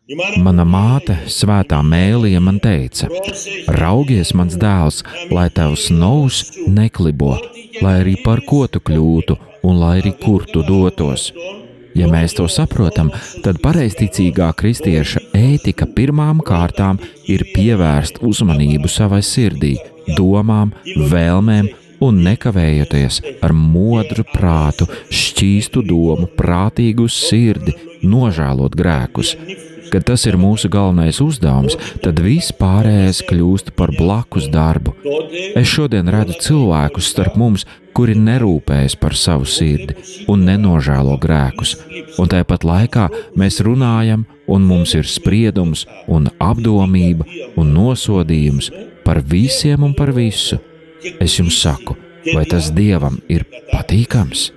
Mana māte, Svētā Mēlija, man teica: raugies, mans dēls, lai tavs novs neklibo, lai arī par ko tu kļūtu un lai arī kur tu dotos. Ja mēs to saprotam, tad pareizticīgā kristieša ētika pirmām kārtām ir pievērst uzmanību savai sirdī, domām, vēlmēm un nekavējoties ar modru prātu, šķīstu domu, prātīgu sirdi, nožēlot grēkus. Kad tas ir mūsu galvenais uzdevums, tad viss pārējais kļūst par blakus darbu. Es šodien redzu cilvēkus starp mums, kuri nerūpējas par savu sirdi un nenožēlo grēkus. Un tāpat laikā mēs runājam, un mums ir spriedums un apdomība un nosodījums par visiem un par visu. Es jums saku, vai tas Dievam ir patīkams?